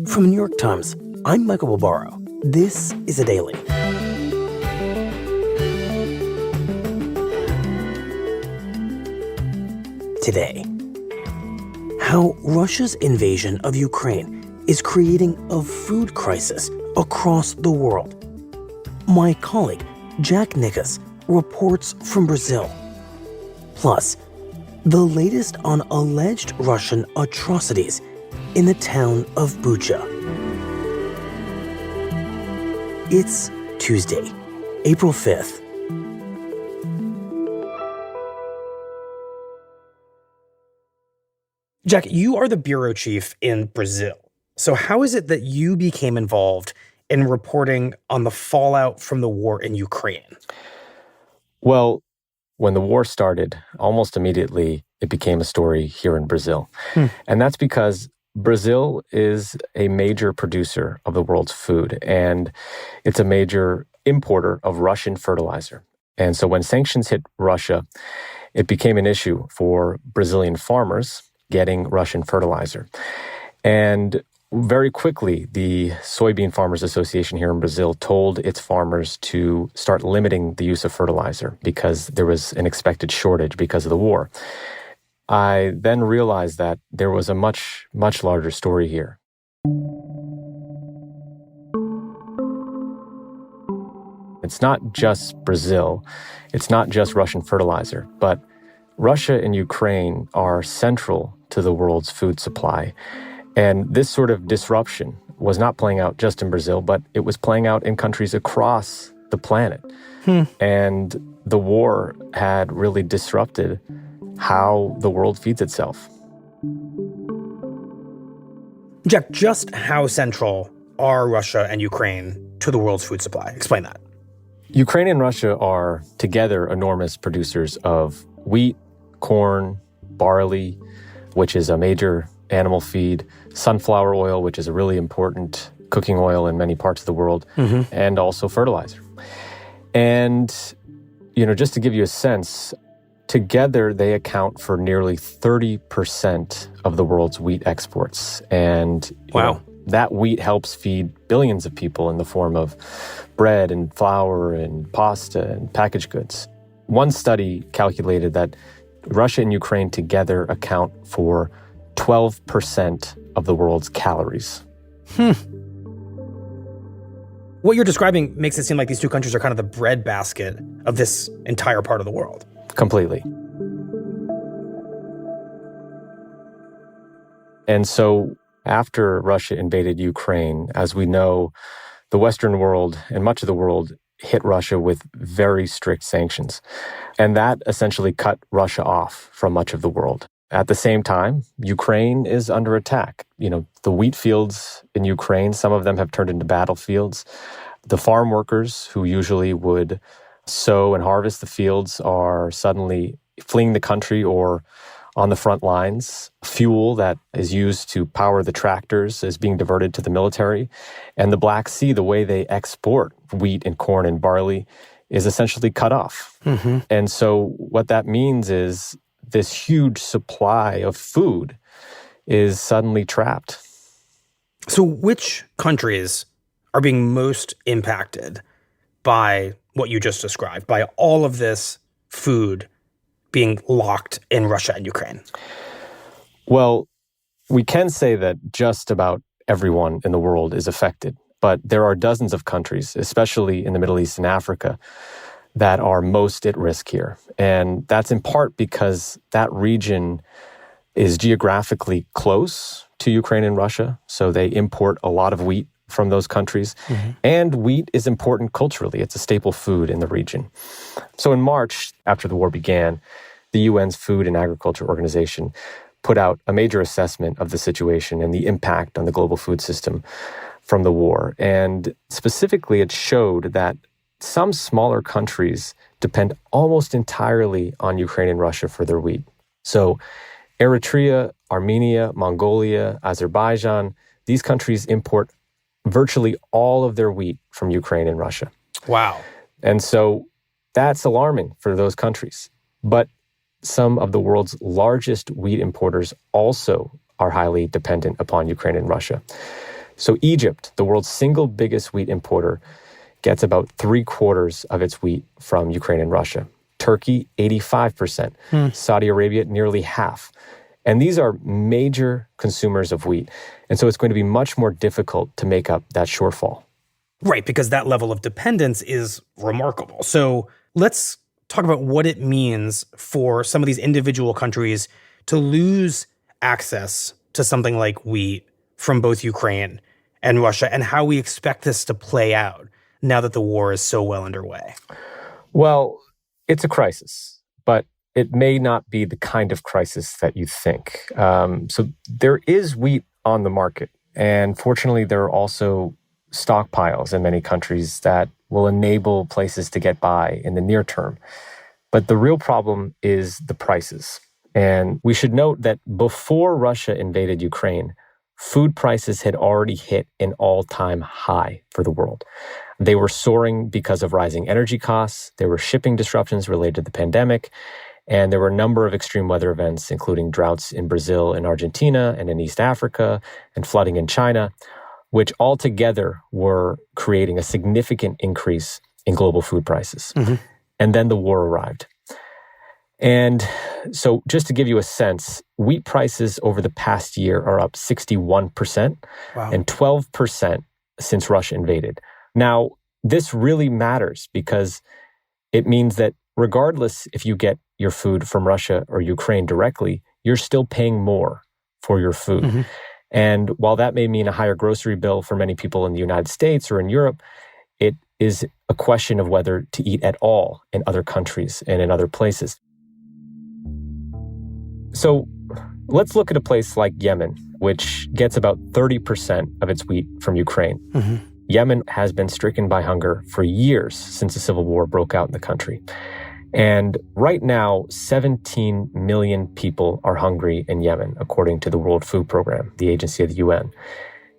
From the New York Times, I'm Michael Barbaro. This is A Daily. Today, how Russia's invasion of Ukraine is creating a food crisis across the world. My colleague, Jack Nickas, reports from Brazil. Plus, the latest on alleged Russian atrocities in the town of Bucha. It's Tuesday, April 5th. Jack, you are the bureau chief in Brazil. So how is it that you became involved in reporting on the fallout from the war in Ukraine? Well, when the war started, almost immediately it became a story here in Brazil. And that's because Brazil is a major producer of the world's food, and it's a major importer of Russian fertilizer. And so when sanctions hit Russia, it became an issue for Brazilian farmers getting Russian fertilizer. And very quickly, the Soybean Farmers Association here in Brazil told its farmers to start limiting the use of fertilizer because there was an expected shortage because of the war. I then realized that there was a much, much larger story here. It's not just Brazil, it's not just Russian fertilizer, but Russia and Ukraine are central to the world's food supply. And this sort of disruption was not playing out just in Brazil, but it was playing out in countries across the planet. And the war had really disrupted how the world feeds itself. Jack, just how central are Russia and Ukraine to the world's food supply? Explain that. Ukraine and Russia are together enormous producers of wheat, corn, barley, which is a major animal feed, sunflower oil, which is a really important cooking oil in many parts of the world, and also fertilizer. And, just to give you a sense, together, they account for nearly 30% of the world's wheat exports. And that wheat helps feed billions of people in the form of bread and flour and pasta and packaged goods. One study calculated that Russia and Ukraine together account for 12% of the world's calories. What you're describing makes it seem like these two countries are kind of the breadbasket of this entire part of the world. Completely. And so after Russia invaded Ukraine, as we know, the Western world and much of the world hit Russia with very strict sanctions. And that essentially cut Russia off from much of the world. At the same time, Ukraine is under attack. The wheat fields in Ukraine, some of them have turned into battlefields. The farm workers who usually would sow and harvest the fields are suddenly fleeing the country or on the front lines. Fuel that is used to power the tractors is being diverted to the military. And the Black Sea, the way they export wheat and corn and barley, is essentially cut off. And so what that means is this huge supply of food is suddenly trapped. So which countries are being most impacted by what you just described, by all of this food being locked in Russia and Ukraine? Well, we can say that just about everyone in the world is affected, but there are dozens of countries, especially in the Middle East and Africa, that are most at risk here. And that's in part because that region is geographically close to Ukraine and Russia, so they import a lot of wheat from those countries. And wheat is important culturally. It's a staple food in the region. So in March, after the war began, the UN's Food and Agriculture Organization put out a major assessment of the situation and the impact on the global food system from the war. And specifically, it showed that some smaller countries depend almost entirely on Ukraine and Russia for their wheat. So Eritrea, Armenia, Mongolia, Azerbaijan, these countries import virtually all of their wheat from Ukraine and Russia. Wow. And so that's alarming for those countries. But some of the world's largest wheat importers also are highly dependent upon Ukraine and Russia. So Egypt, the world's single biggest wheat importer, gets about 3/4 of its wheat from Ukraine and Russia. Turkey, 85%. Saudi Arabia, nearly half. And these are major consumers of wheat. And so it's going to be much more difficult to make up that shortfall. Right, because that level of dependence is remarkable. So let's talk about what it means for some of these individual countries to lose access to something like wheat from both Ukraine and Russia, and how we expect this to play out now that the war is so well underway. Well, it's a crisis, but it may not be the kind of crisis that you think. So there is wheat on the market. And fortunately, there are also stockpiles in many countries that will enable places to get by in the near term. But the real problem is the prices. And we should note that before Russia invaded Ukraine, food prices had already hit an all-time high for the world. They were soaring because of rising energy costs, there were shipping disruptions related to the pandemic, and there were a number of extreme weather events, including droughts in Brazil and Argentina and in East Africa, and flooding in China, which altogether were creating a significant increase in global food prices. And then the war arrived. And so just to give you a sense, wheat prices over the past year are up 61% and 12% since Russia invaded. Now, this really matters because it means that regardless if you get your food from Russia or Ukraine directly, you're still paying more for your food. And while that may mean a higher grocery bill for many people in the United States or in Europe, it is a question of whether to eat at all in other countries and in other places. So let's look at a place like Yemen, which gets about 30% of its wheat from Ukraine. Yemen has been stricken by hunger for years since the civil war broke out in the country. And right now, 17 million people are hungry in Yemen, according to the World Food Program, the agency of the UN.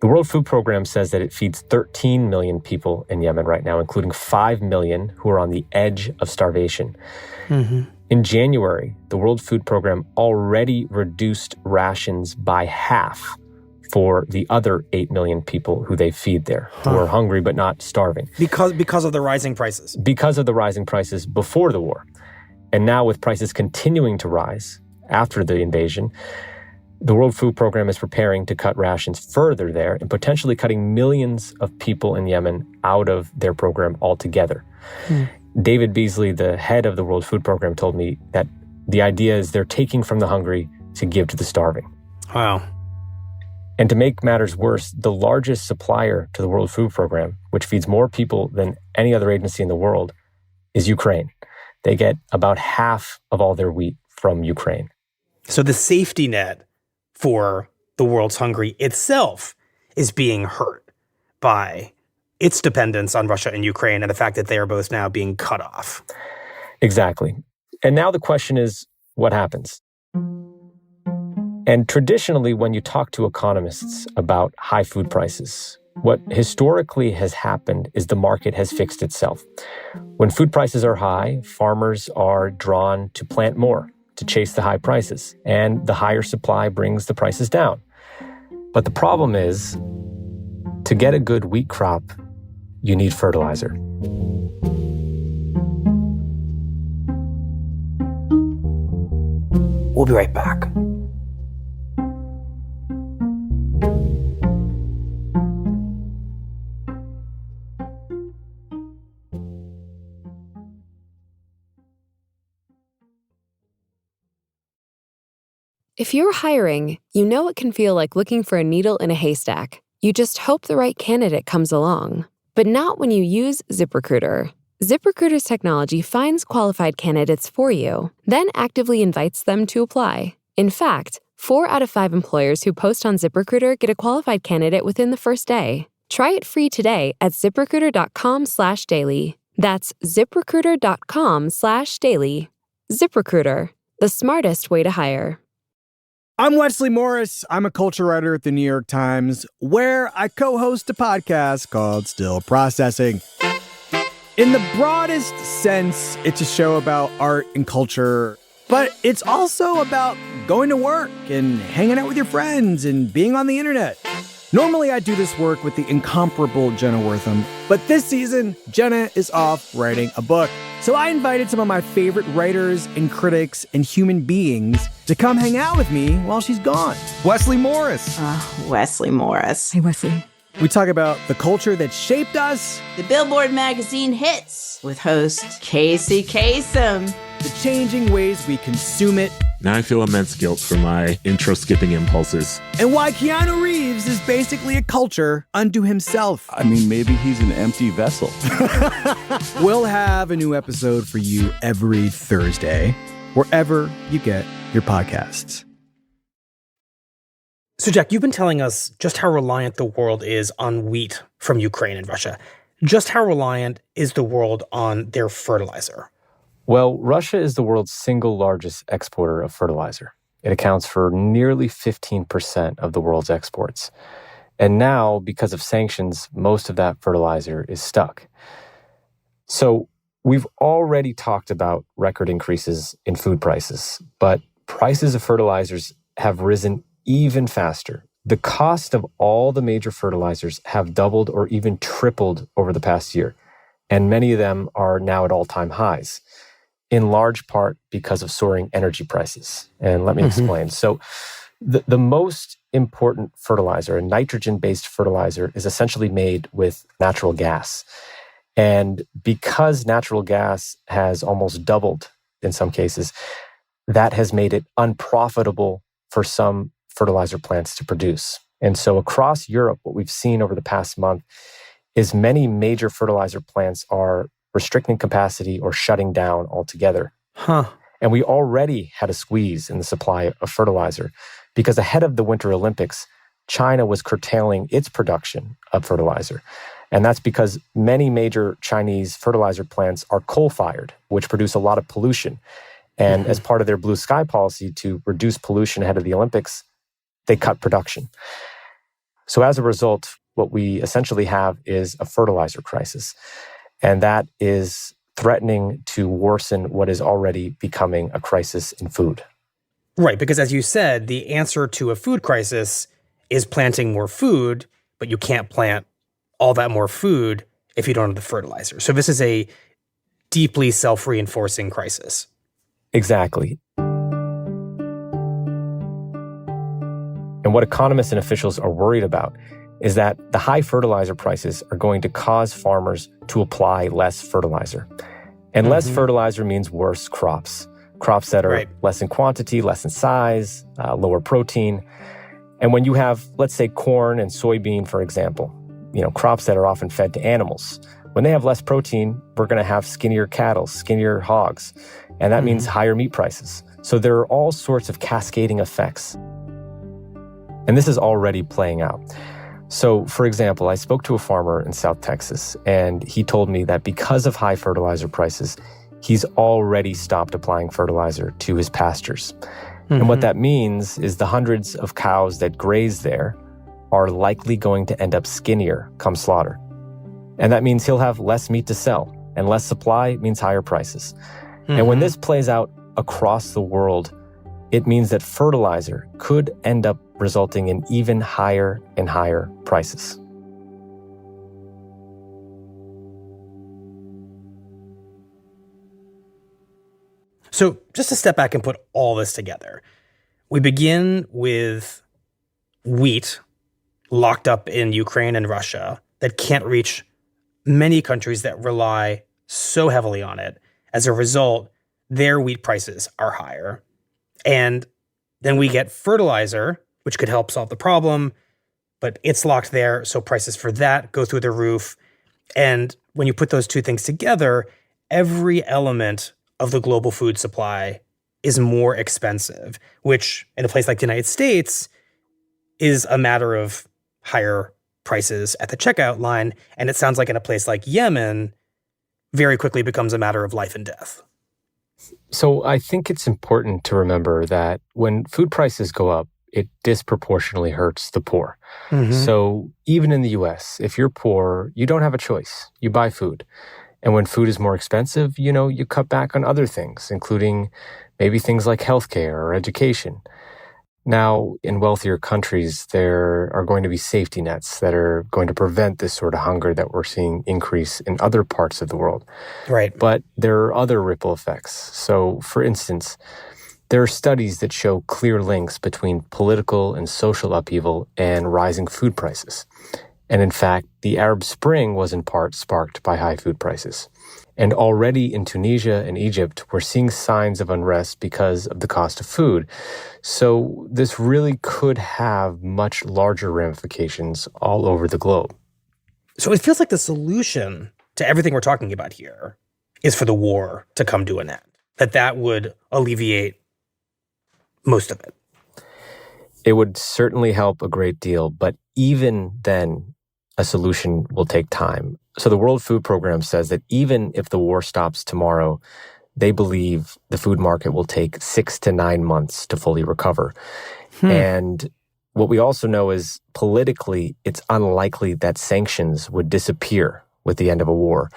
The World Food Program says that it feeds 13 million people in Yemen right now, including 5 million who are on the edge of starvation. In January, the World Food Program already reduced rations by half for the other 8 million people who they feed there, who are hungry but not starving. Because of the rising prices. Because of the rising prices before the war. And now with prices continuing to rise after the invasion, the World Food Program is preparing to cut rations further there and potentially cutting millions of people in Yemen out of their program altogether. David Beasley, the head of the World Food Program, told me that the idea is they're taking from the hungry to give to the starving. Wow. And to make matters worse, the largest supplier to the World Food Program, which feeds more people than any other agency in the world, is Ukraine. They get about half of all their wheat from Ukraine. So the safety net for the world's hungry itself is being hurt by its dependence on Russia and Ukraine and the fact that they are both now being cut off. Exactly. And now the question is, what happens? And traditionally, when you talk to economists about high food prices, what historically has happened is the market has fixed itself. When food prices are high, farmers are drawn to plant more, to chase the high prices, and the higher supply brings the prices down. But the problem is, to get a good wheat crop, you need fertilizer. We'll be right back. If you're hiring, you know it can feel like looking for a needle in a haystack. You just hope the right candidate comes along. But not when you use ZipRecruiter. ZipRecruiter's technology finds qualified candidates for you, then actively invites them to apply. In fact, 4 out of 5 employers who post on ZipRecruiter get a qualified candidate within the first day. Try it free today at ZipRecruiter.com/daily. That's ZipRecruiter.com/daily. ZipRecruiter, the smartest way to hire. I'm Wesley Morris. I'm a culture writer at the New York Times, where I co-host a podcast called Still Processing. In the broadest sense, it's a show about art and culture, but it's also about going to work and hanging out with your friends and being on the internet. Normally, I do this work with the incomparable Jenna Wortham, but this season, Jenna is off writing a book. So I invited some of my favorite writers and critics and human beings to come hang out with me while she's gone. Wesley Morris. Wesley Morris. Hey, Wesley. We talk about the culture that shaped us, The Billboard magazine hits with host Casey Kasem. the changing ways we consume it, Now I feel immense guilt for my intro skipping impulses. and why Keanu Reeves is basically a culture unto himself. I mean, maybe he's an empty vessel. We'll have a new episode for you every Thursday, wherever you get your podcasts. So, Jack, you've been telling us just how reliant the world is on wheat from Ukraine and Russia. Just how reliant is the world on their fertilizer? Well, Russia is the world's single largest exporter of fertilizer. It accounts for nearly 15% of the world's exports. And now, because of sanctions, most of that fertilizer is stuck. So we've already talked about record increases in food prices, but prices of fertilizers have risen even faster. The cost of all the major fertilizers have doubled or even tripled over the past year, and many of them are now at all-time highs, in large part because of soaring energy prices. And let me explain. So the most important fertilizer, a nitrogen-based fertilizer, is essentially made with natural gas. And because natural gas has almost doubled in some cases, that has made it unprofitable for some fertilizer plants to produce. And so across Europe, what we've seen over the past month is many major fertilizer plants are restricting capacity or shutting down altogether. And we already had a squeeze in the supply of fertilizer because ahead of the Winter Olympics, China was curtailing its production of fertilizer. And that's because many major Chinese fertilizer plants are coal-fired, which produce a lot of pollution. And as part of their blue sky policy to reduce pollution ahead of the Olympics, they cut production. So as a result, what we essentially have is a fertilizer crisis. And that is threatening to worsen what is already becoming a crisis in food. Right, because as you said, the answer to a food crisis is planting more food, but you can't plant all that more food if you don't have the fertilizer. So this is a deeply self-reinforcing crisis. Exactly. And what economists and officials are worried about is that the high fertilizer prices are going to cause farmers to apply less fertilizer. And less fertilizer means worse crops. Crops that are less in quantity, less in size, lower protein. And when you have, let's say, corn and soybean, for example, crops that are often fed to animals, when they have less protein, we're going to have skinnier cattle, skinnier hogs. And that means higher meat prices. So there are all sorts of cascading effects. And this is already playing out. So, for example, I spoke to a farmer in South Texas, and he told me that because of high fertilizer prices, he's already stopped applying fertilizer to his pastures. And what that means is the hundreds of cows that graze there are likely going to end up skinnier come slaughter. And that means he'll have less meat to sell, and less supply means higher prices. And when this plays out across the world, it means that fertilizer could end up resulting in even higher and higher prices. So just to step back and put all this together, we begin with wheat locked up in Ukraine and Russia that can't reach many countries that rely so heavily on it. As a result, their wheat prices are higher. And then we get fertilizer, which could help solve the problem, but it's locked there, so prices for that go through the roof. And when you put those two things together, every element of the global food supply is more expensive, which in a place like the United States is a matter of higher prices at the checkout line. And it sounds like in a place like Yemen, very quickly becomes a matter of life and death. So I think it's important to remember that when food prices go up, it disproportionately hurts the poor. So even in the US, if you're poor, you don't have a choice. You buy food. And when food is more expensive, you cut back on other things, including maybe things like healthcare or education. Now, in wealthier countries, there are going to be safety nets that are going to prevent this sort of hunger that we're seeing increase in other parts of the world. Right. But there are other ripple effects. So, for instance, there are studies that show clear links between political and social upheaval and rising food prices. And in fact, the Arab Spring was in part sparked by high food prices. And already in Tunisia and Egypt, we're seeing signs of unrest because of the cost of food. So this really could have much larger ramifications all over the globe. So it feels like the solution to everything we're talking about here is for the war to come to an end, that would alleviate most of it. It would certainly help a great deal, but even then, a solution will take time. So the World Food Program says that even if the war stops tomorrow, they believe the food market will take 6 to 9 months to fully recover. And what we also know is politically, it's unlikely that sanctions would disappear with the end of a war.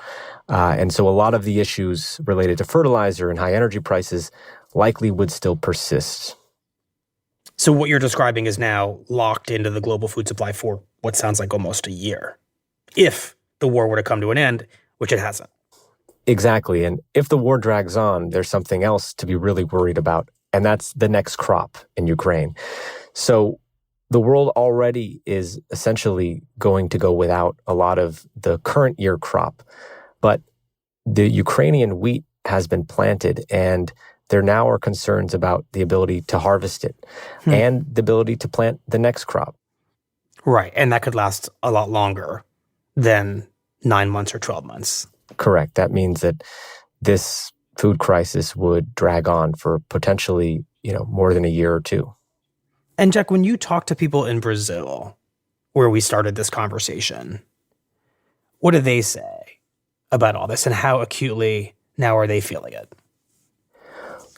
And so a lot of the issues related to fertilizer and high energy prices likely would still persist. So what you're describing is now locked into the global food supply for what sounds like almost a year, if the war were to come to an end, which it hasn't. Exactly. And if the war drags on, there's something else to be really worried about, and that's the next crop in Ukraine. So the world already is essentially going to go without a lot of the current year crop, but the Ukrainian wheat has been planted, and there now are concerns about the ability to harvest it and the ability to plant the next crop. Right. And that could last a lot longer than 9 months or 12 months. Correct. That means that this food crisis would drag on for potentially, more than a year or two. And Jack, when you talk to people in Brazil, where we started this conversation, what do they say about all this, and how acutely now are they feeling it?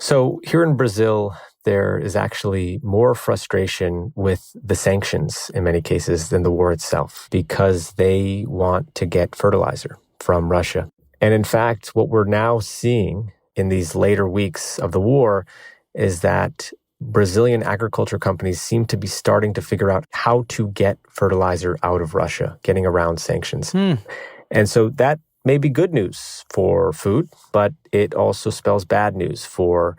So here in Brazil, there is actually more frustration with the sanctions in many cases than the war itself, because they want to get fertilizer from Russia. And in fact, what we're now seeing in these later weeks of the war is that Brazilian agriculture companies seem to be starting to figure out how to get fertilizer out of Russia, getting around sanctions. And so that may be good news for food, but it also spells bad news for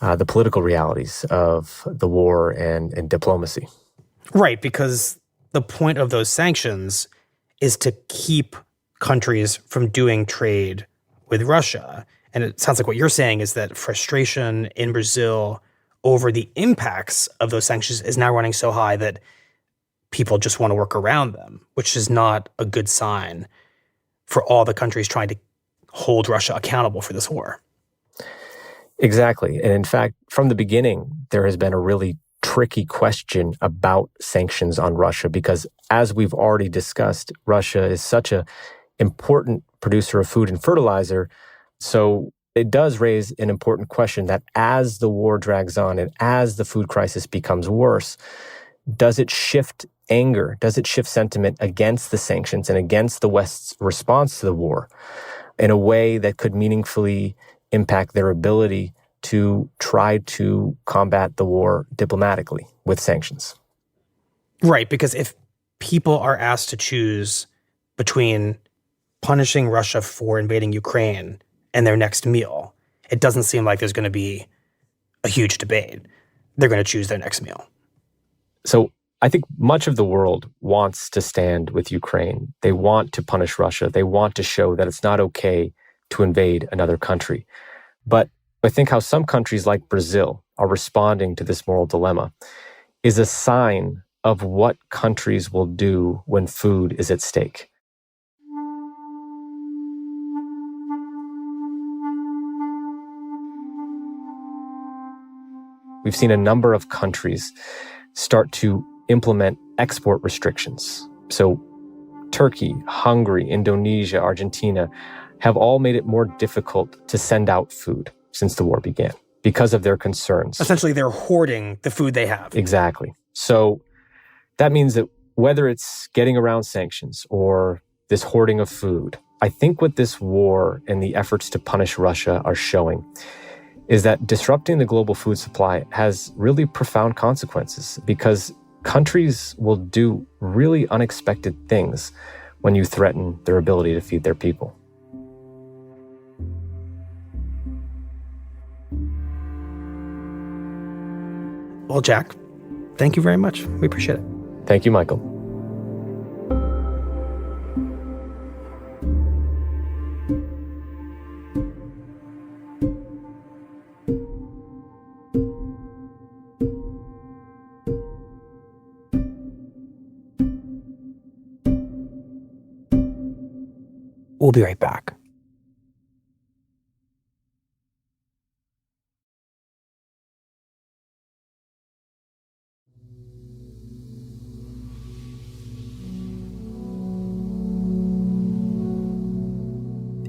the political realities of the war and diplomacy. Right, because the point of those sanctions is to keep countries from doing trade with Russia. And it sounds like what you're saying is that frustration in Brazil over the impacts of those sanctions is now running so high that people just want to work around them, which is not a good sign for all the countries trying to hold Russia accountable for this war. Exactly. And in fact, from the beginning, there has been a really tricky question about sanctions on Russia, because as we've already discussed, Russia is such an important producer of food and fertilizer. So it does raise an important question that as the war drags on and as the food crisis becomes worse, does it shift anger? Does it shift sentiment against the sanctions and against the West's response to the war in a way that could meaningfully impact their ability to try to combat the war diplomatically with sanctions? Right, because if people are asked to choose between punishing Russia for invading Ukraine and their next meal, it doesn't seem like there's going to be a huge debate. They're going to choose their next meal. So I think much of the world wants to stand with Ukraine. They want to punish Russia. They want to show that it's not okay to invade another country. But I think how some countries like Brazil are responding to this moral dilemma is a sign of what countries will do when food is at stake. We've seen a number of countries start to implement export restrictions. So Turkey, Hungary, Indonesia, Argentina have all made it more difficult to send out food since the war began because of their concerns. Essentially, they're hoarding the food they have. Exactly. So that means that whether it's getting around sanctions or this hoarding of food, I think what this war and the efforts to punish Russia are showing is that disrupting the global food supply has really profound consequences because countries will do really unexpected things when you threaten their ability to feed their people. Well, Jack, thank you very much. We appreciate it. Thank you, Michael. We'll be right back.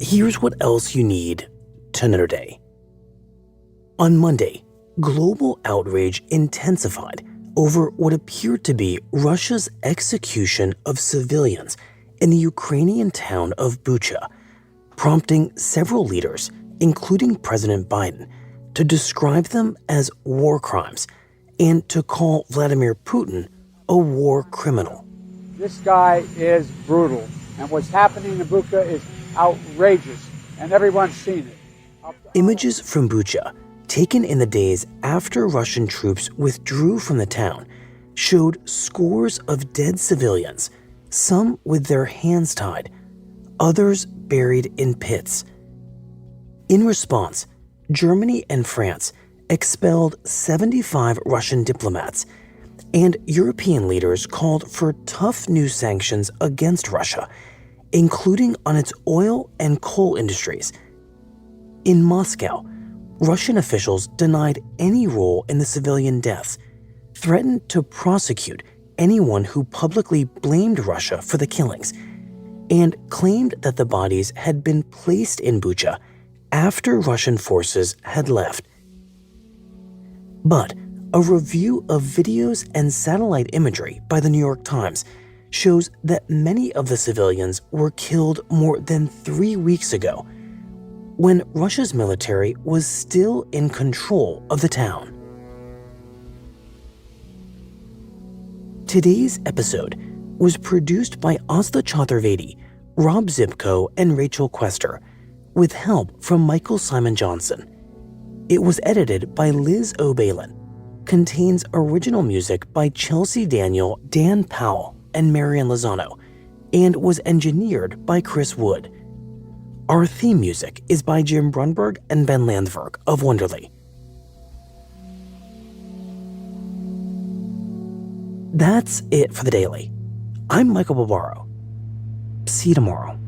Here's what else you need to know today. On Monday, global outrage intensified over what appeared to be Russia's execution of civilians in the Ukrainian town of Bucha, prompting several leaders, including President Biden, to describe them as war crimes and to call Vladimir Putin a war criminal. This guy is brutal, and what's happening in Bucha is outrageous, and everyone's seen it. Images from Bucha, taken in the days after Russian troops withdrew from the town, showed scores of dead civilians, some with their hands tied, others buried in pits. In response, Germany and France expelled 75 Russian diplomats, and European leaders called for tough new sanctions against Russia, including on its oil and coal industries. In Moscow, Russian officials denied any role in the civilian deaths, threatened to prosecute anyone who publicly blamed Russia for the killings, and claimed that the bodies had been placed in Bucha after Russian forces had left. But a review of videos and satellite imagery by the New York Times shows that many of the civilians were killed more than 3 weeks ago, when Russia's military was still in control of the town. Today's episode was produced by Asla Chaturvedi, Rob Zipko, and Rachel Quester, with help from Michael Simon Johnson. It was edited by Liz O'Balin, contains original music by Chelsea Daniel, Dan Powell, and Marian Lozano, and was engineered by Chris Wood. Our theme music is by Jim Brunberg and Ben Landberg of Wonderly. That's it for the Daily. I'm Michael Barbaro. See you tomorrow.